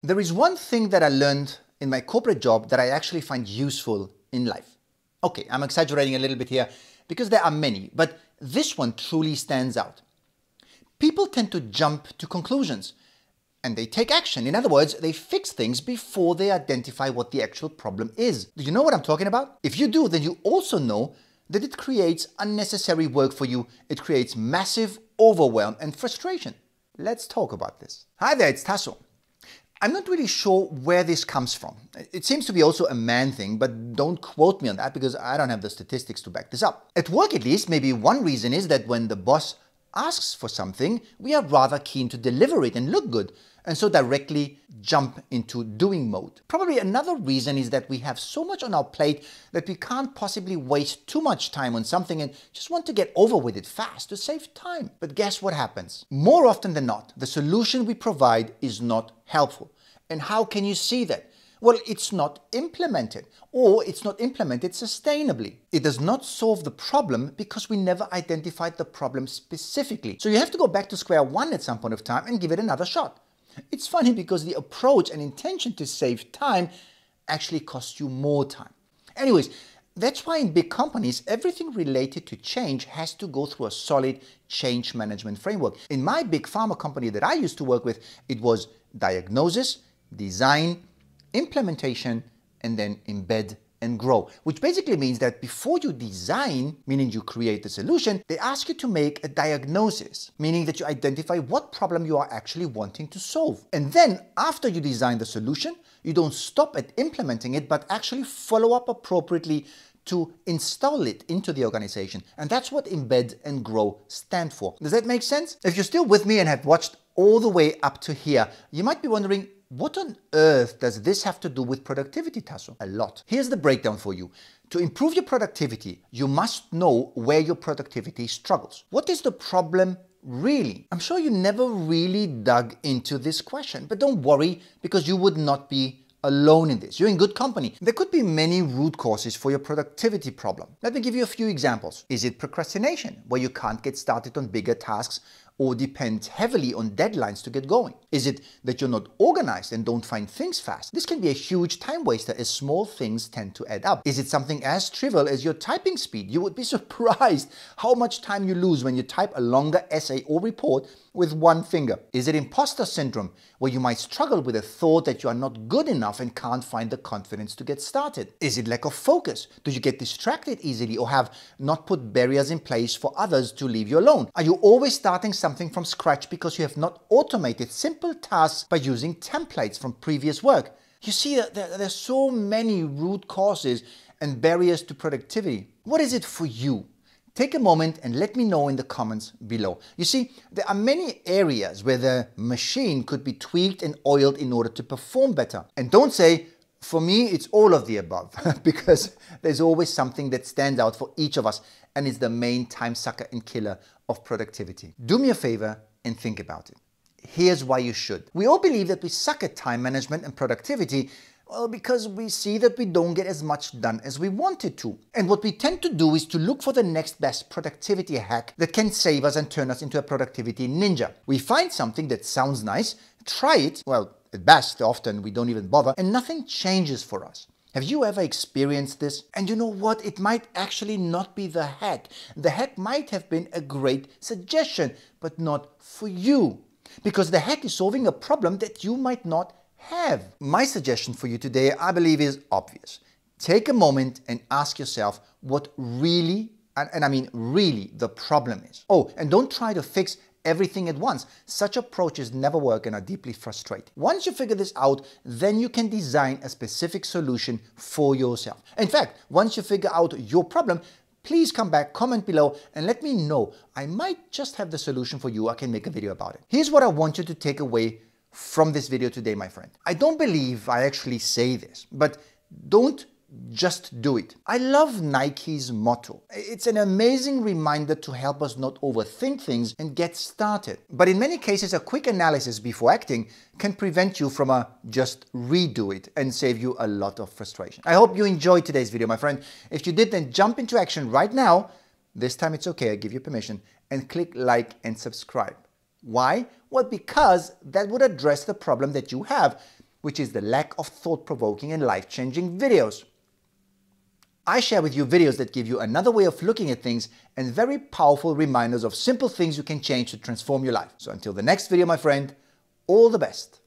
There is one thing that I learned in my corporate job that I actually find useful in life. Okay, I'm exaggerating a little bit here because there are many, but this one truly stands out. People tend to jump to conclusions and they take action. In other words, they fix things before they identify what the actual problem is. Do you know what I'm talking about? If you do, then you also know that it creates unnecessary work for you. It creates massive overwhelm and frustration. Let's talk about this. Hi there, it's Tasso. I'm not really sure where this comes from. It seems to be also a man thing, but don't quote me on that because I don't have the statistics to back this up. At work at least, maybe one reason is that when the boss asks for something, we are rather keen to deliver it and look good, and so directly jump into doing mode. Probably another reason is that we have so much on our plate that we can't possibly waste too much time on something and just want to get over with it fast to save time. But guess what happens? More often than not, the solution we provide is not helpful. And how can you see that? Well, it's not implemented, or it's not implemented sustainably. It does not solve the problem because we never identified the problem specifically. So you have to go back to square one at some point of time and give it another shot. It's funny because the approach and intention to save time actually costs you more time. Anyways, that's why in big companies, everything related to change has to go through a solid change management framework. In my big pharma company that I used to work with, it was diagnosis, design, implementation, and then embed and grow, which basically means that before you design, meaning you create the solution, they ask you to make a diagnosis, meaning that you identify what problem you are actually wanting to solve. And then after you design the solution, you don't stop at implementing it, but actually follow up appropriately to install it into the organization. And that's what embed and grow stand for. Does that make sense? If you're still with me and have watched all the way up to here, you might be wondering, what on earth does this have to do with productivity, Tasso? A lot. Here's the breakdown for you. To improve your productivity, you must know where your productivity struggles. What is the problem really? I'm sure you never really dug into this question, but don't worry because you would not be alone in this. You're in good company. There could be many root causes for your productivity problem. Let me give you a few examples. Is it procrastination, where you can't get started on bigger tasks or depend heavily on deadlines to get going? Is it that you're not organized and don't find things fast? This can be a huge time waster as small things tend to add up. Is it something as trivial as your typing speed? You would be surprised how much time you lose when you type a longer essay or report with one finger. Is it imposter syndrome, where you might struggle with the thought that you are not good enough and can't find the confidence to get started? Is it lack of focus? Do you get distracted easily or have not put barriers in place for others to leave you alone? Are you always starting something from scratch because you have not automated simple tasks by using templates from previous work? You see, there's so many root causes and barriers to productivity. What is it for you? Take a moment and let me know in the comments below. You see, there are many areas where the machine could be tweaked and oiled in order to perform better. And don't say, for me, it's all of the above, because there's always something that stands out for each of us and is the main time sucker and killer of productivity. Do me a favor and think about it. Here's why you should. We all believe that we suck at time management and productivity, well, because we see that we don't get as much done as we wanted to. And what we tend to do is to look for the next best productivity hack that can save us and turn us into a productivity ninja. We find something that sounds nice, try it, well, at best, often we don't even bother, and nothing changes for us. Have you ever experienced this? And you know what? It might actually not be the hack. The hack might have been a great suggestion, but not for you. Because the hack is solving a problem that you might not have. My suggestion for you today, I believe, is obvious. Take a moment and ask yourself what really, and I mean really, the problem is. Oh, and don't try to fix everything at once. Such approaches never work and are deeply frustrating. Once you figure this out, then you can design a specific solution for yourself. In fact, once you figure out your problem, please come back, comment below, and let me know. I might just have the solution for you. I can make a video about it. Here's what I want you to take away from this video today, my friend. I don't believe I actually say this, but don't just do it. I love Nike's motto. It's an amazing reminder to help us not overthink things and get started. But in many cases, a quick analysis before acting can prevent you from a just redo it and save you a lot of frustration. I hope you enjoyed today's video, my friend. If you did, then jump into action right now. This time it's okay, I give you permission, and click like and subscribe. Why? Well, because that would address the problem that you have which is the lack of thought-provoking and life-changing videos. I share with you videos that give you another way of looking at things and very powerful reminders of simple things you can change to transform your life. So until the next video, my friend, all the best.